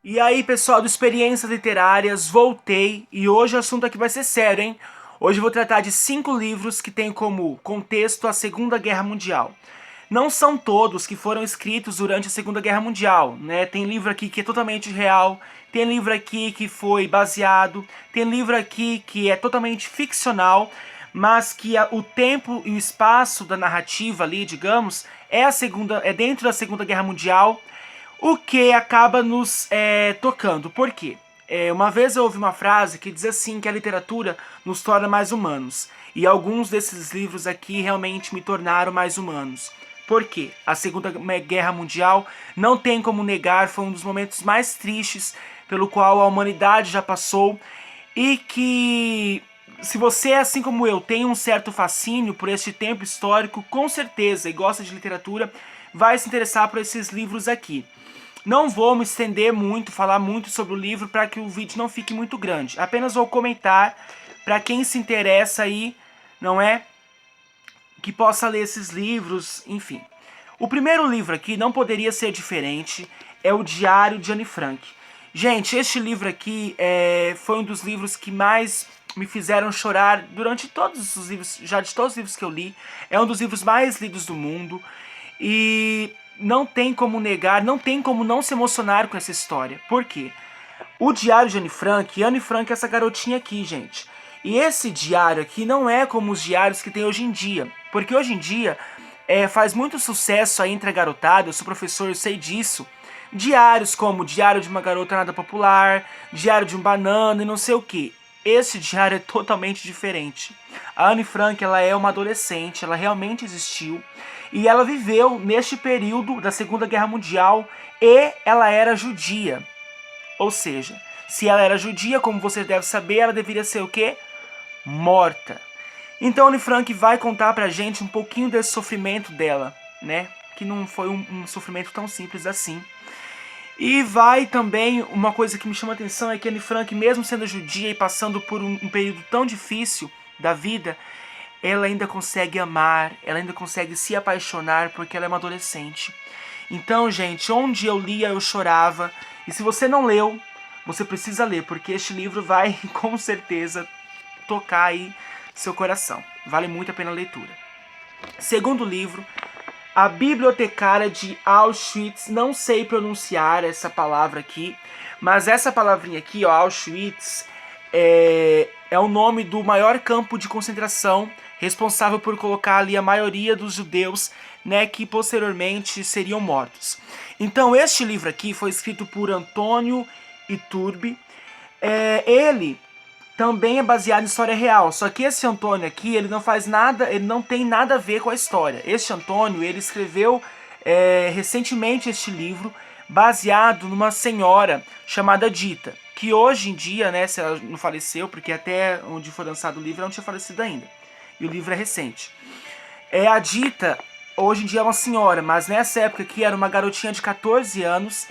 E aí, pessoal do Experiências Literárias, voltei e hoje o assunto aqui vai ser sério, hein? Hoje eu vou tratar de 5 livros que têm como contexto a Segunda Guerra Mundial. Não são todos que foram escritos durante a Segunda Guerra Mundial, né? Tem livro aqui que é totalmente real, tem livro aqui que foi baseado, tem livro aqui que é totalmente ficcional, mas que o tempo e o espaço da narrativa ali, digamos, é dentro da Segunda Guerra Mundial, o que acaba nos tocando. Por quê? Uma vez eu ouvi uma frase que diz assim que a literatura nos torna mais humanos. E alguns desses livros aqui realmente me tornaram mais humanos. Por quê? A Segunda Guerra Mundial, não tem como negar, foi um dos momentos mais tristes pelo qual a humanidade já passou. E que, se você, assim como eu, tem um certo fascínio por este tempo histórico, com certeza, e gosta de literatura, vai se interessar por esses livros aqui. Não vou me estender muito, falar muito sobre o livro para que o vídeo não fique muito grande. Apenas vou comentar para quem se interessa aí, não é? Que possa ler esses livros, enfim. O primeiro livro aqui não poderia ser diferente, é o Diário de Anne Frank. Gente, este livro aqui foi um dos livros que mais me fizeram chorar durante todos os livros, já de todos os livros que eu li. É um dos livros mais lidos do mundo e não tem como negar, não tem como não se emocionar com essa história. Por quê? O Diário de Anne Frank é essa garotinha aqui, gente. E esse diário aqui não é como os diários que tem hoje em dia. Porque hoje em dia faz muito sucesso aí entre a garotada, eu sou professor, eu sei disso. Diários como Diário de uma Garota Nada Popular, Diário de um Banana e não sei o que. Esse diário é totalmente diferente. A Anne Frank, ela é uma adolescente, ela realmente existiu. E ela viveu neste período da Segunda Guerra Mundial e ela era judia. Ou seja, se ela era judia, como você deve saber, ela deveria ser o quê? Morta. Então Anne Frank vai contar pra gente um pouquinho desse sofrimento dela, né? Que não foi um sofrimento tão simples assim. E vai também, uma coisa que me chama a atenção é que Anne Frank, mesmo sendo judia e passando por um período tão difícil da vida, ela ainda consegue amar, ela ainda consegue se apaixonar porque ela é uma adolescente. Então, gente, onde eu lia eu chorava. E se você não leu, você precisa ler, porque este livro vai com certeza tocar aí seu coração. Vale muito a pena a leitura. Segundo livro, A Bibliotecária de Auschwitz. Não sei pronunciar essa palavra aqui, mas essa palavrinha aqui, ó, Auschwitz, é o nome do maior campo de concentração responsável por colocar ali a maioria dos judeus, né, que posteriormente seriam mortos. Então este livro aqui foi escrito por Antônio Iturbe. Ele também é baseado em história real, só que esse Antônio aqui, ele não faz nada, ele não tem nada a ver com a história. Este Antônio, ele escreveu recentemente este livro baseado numa senhora chamada Dita, que hoje em dia, né, se ela não faleceu, porque até onde foi lançado o livro ela não tinha falecido ainda, e o livro é recente. A Dita, hoje em dia é uma senhora, mas nessa época aqui era uma garotinha de 14 anos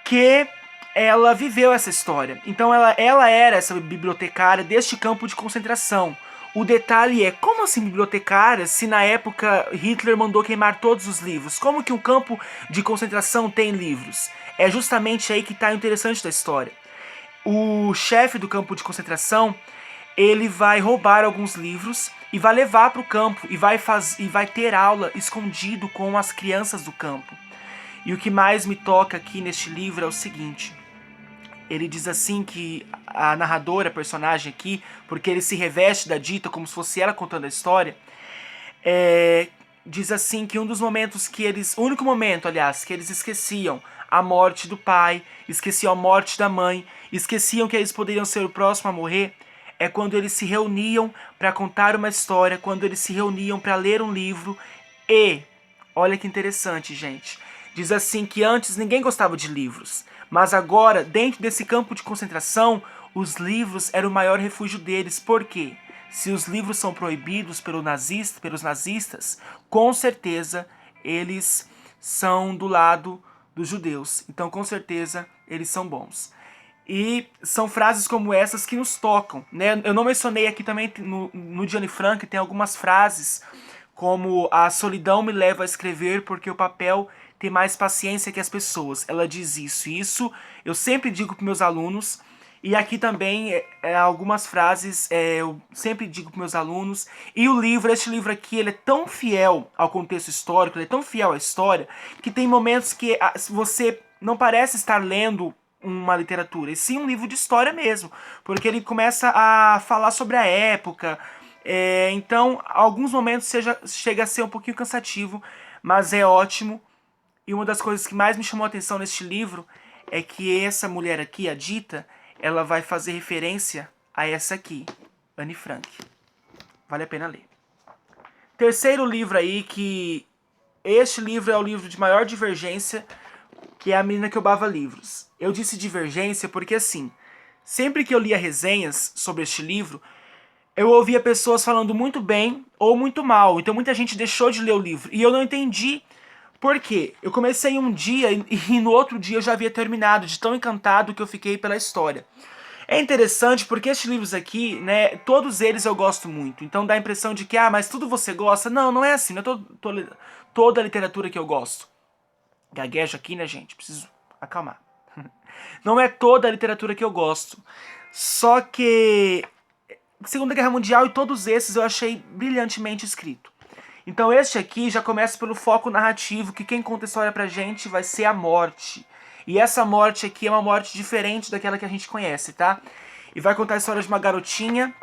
que ela viveu essa história. Então ela era essa bibliotecária deste campo de concentração. O detalhe é, como assim bibliotecária se na época Hitler mandou queimar todos os livros? Como que um campo de concentração tem livros? É justamente aí que está o interessante da história. O chefe do campo de concentração, ele vai roubar alguns livros e vai levar para o campo e vai ter aula escondido com as crianças do campo. E o que mais me toca aqui neste livro é o seguinte: ele diz assim que a narradora, a personagem aqui, porque ele se reveste da Dita como se fosse ela contando a história, diz assim que um dos momentos que eles, o único momento, aliás, que eles esqueciam a morte do pai, esqueciam a morte da mãe, esqueciam que eles poderiam ser o próximo a morrer, é quando eles se reuniam para contar uma história, quando eles se reuniam para ler um livro. E, olha que interessante, gente, diz assim que antes ninguém gostava de livros, mas agora, dentro desse campo de concentração, os livros eram o maior refúgio deles. Por quê? Se os livros são proibidos pelos nazistas, com certeza eles são do lado dos judeus. Então, com certeza, eles são bons. E são frases como essas que nos tocam, né? Eu não mencionei aqui também no de Anne Frank, tem algumas frases como: a solidão me leva a escrever porque o papel ter mais paciência que as pessoas. Ela diz isso. E isso eu sempre digo para meus alunos. E aqui também, algumas frases eu sempre digo para meus alunos. E o livro, este livro aqui, ele é tão fiel ao contexto histórico, ele é tão fiel à história, que tem momentos que você não parece estar lendo uma literatura, e sim um livro de história mesmo. Porque ele começa a falar sobre a época. Então, alguns momentos chega a ser um pouquinho cansativo, mas é ótimo. E uma das coisas que mais me chamou a atenção neste livro é que essa mulher aqui, a Dita, ela vai fazer referência a essa aqui, Anne Frank. Vale a pena ler. Terceiro livro aí, que este livro é o livro de maior divergência, que é A Menina que Roubava Livros. Eu disse divergência porque, assim, sempre que eu lia resenhas sobre este livro, eu ouvia pessoas falando muito bem ou muito mal. Então muita gente deixou de ler o livro. E eu não entendi por quê. Eu comecei um dia e no outro dia eu já havia terminado, de tão encantado que eu fiquei pela história. É interessante porque estes livros aqui, né, todos eles eu gosto muito. Então dá a impressão de que, mas tudo você gosta. Não, não é assim. Não é toda a literatura que eu gosto. Gaguejo aqui, né, gente? Preciso acalmar. Não é toda a literatura que eu gosto. Só que Segunda Guerra Mundial e todos esses eu achei brilhantemente escrito. Então este aqui já começa pelo foco narrativo, que quem conta a história pra gente vai ser a morte. E essa morte aqui é uma morte diferente daquela que a gente conhece, tá? E vai contar a história de uma garotinha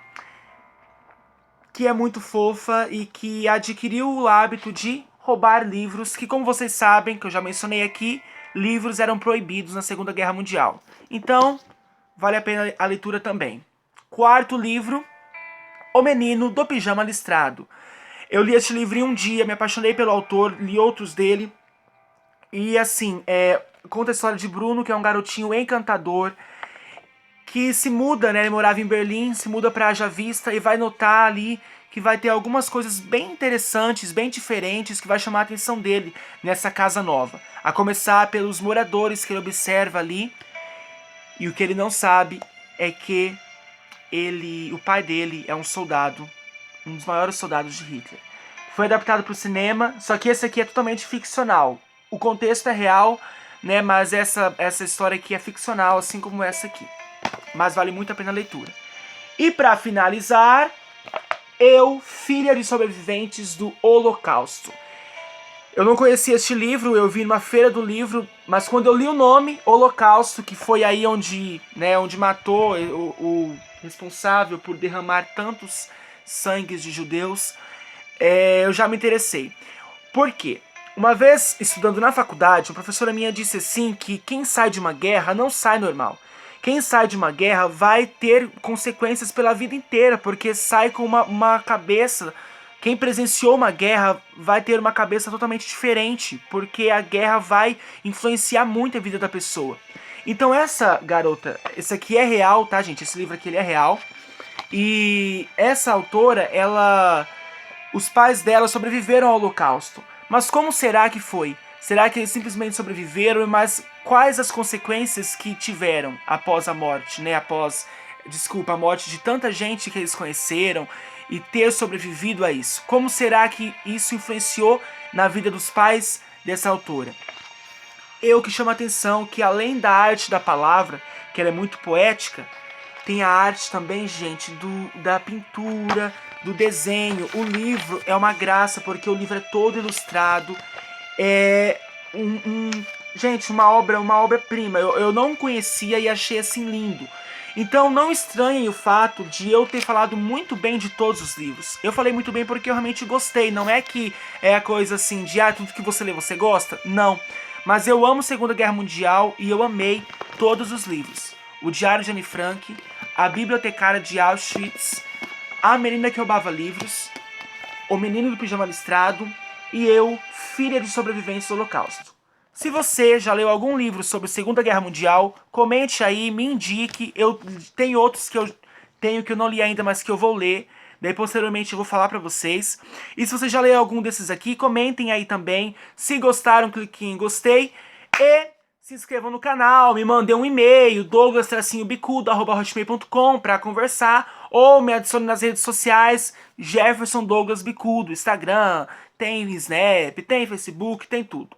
que é muito fofa e que adquiriu o hábito de roubar livros, que como vocês sabem, que eu já mencionei aqui, livros eram proibidos na Segunda Guerra Mundial. Então, vale a pena a leitura também. Quarto livro, O Menino do Pijama Listrado. Eu li este livro em um dia, me apaixonei pelo autor, li outros dele. E assim, conta a história de Bruno, que é um garotinho encantador, que se muda, né? Ele morava em Berlim, se muda para Haja Vista e vai notar ali que vai ter algumas coisas bem interessantes, bem diferentes, que vai chamar a atenção dele nessa casa nova. A começar pelos moradores que ele observa ali. E o que ele não sabe é que o pai dele é um soldado, um dos maiores soldados de Hitler. Foi adaptado para o cinema, só que esse aqui é totalmente ficcional. O contexto é real, né? Mas essa história aqui é ficcional, assim como essa aqui. Mas vale muito a pena a leitura. E para finalizar, Filha de Sobreviventes do Holocausto. Eu não conhecia este livro, eu vi numa feira do livro, mas quando eu li o nome, Holocausto, que foi aí onde matou o responsável por derramar tantos sangues de judeus, eu já me interessei. Por quê? Uma vez, estudando na faculdade, uma professora minha disse assim que quem sai de uma guerra não sai normal. Quem sai de uma guerra vai ter consequências pela vida inteira, porque sai com uma cabeça. Quem presenciou uma guerra vai ter uma cabeça totalmente diferente, porque a guerra vai influenciar muito a vida da pessoa. Então essa garota, esse aqui é real, tá, gente? Esse livro aqui ele é real. E essa autora, os pais dela sobreviveram ao Holocausto. Mas como será que foi? Será que eles simplesmente sobreviveram? Mas quais as consequências que tiveram após a morte, né? A morte de tanta gente que eles conheceram e ter sobrevivido a isso. Como será que isso influenciou na vida dos pais dessa autora? Que chama a atenção que além da arte da palavra, que ela é muito poética, tem a arte também, gente, da pintura, do desenho. O livro é uma graça, porque o livro é todo ilustrado. É gente, uma obra-prima. Eu não conhecia e achei assim lindo. Então não estranhem o fato de eu ter falado muito bem de todos os livros. Eu falei muito bem porque eu realmente gostei. Não é que é a coisa assim de tudo que você lê você gosta. Não. Mas eu amo Segunda Guerra Mundial e eu amei todos os livros. O Diário de Anne Frank, A Bibliotecária de Auschwitz, A Menina que Roubava Livros, O Menino do Pijama Listrado e Filha de Sobreviventes do Holocausto. Se você já leu algum livro sobre a Segunda Guerra Mundial, comente aí, me indique. Eu tenho outros que eu não li ainda, mas que eu vou ler. Daí posteriormente eu vou falar pra vocês. E se você já leu algum desses aqui, comentem aí também. Se gostaram, cliquem em gostei. E se inscrevam no canal, me mandem um e-mail, douglas-bicudo@hotmail.com pra conversar. Ou me adicione nas redes sociais, Jefferson Douglas Bicudo, Instagram, tem Snap, tem Facebook, tem tudo.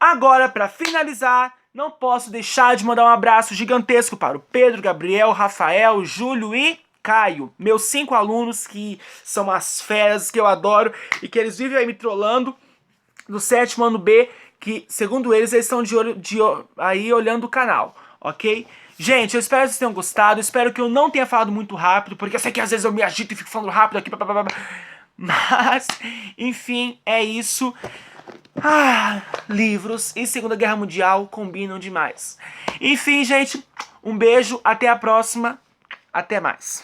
Agora, para finalizar, não posso deixar de mandar um abraço gigantesco para o Pedro, Gabriel, Rafael, Júlio e Caio, meus 5 alunos que são as feras que eu adoro e que eles vivem aí me trollando do 7º ano B, que segundo eles estão aí olhando o canal, ok? Gente, eu espero que vocês tenham gostado, espero que eu não tenha falado muito rápido, porque eu sei que às vezes eu me agito e fico falando rápido aqui, mas, enfim, é isso. Livros e Segunda Guerra Mundial combinam demais. Enfim, gente, um beijo, até a próxima, até mais.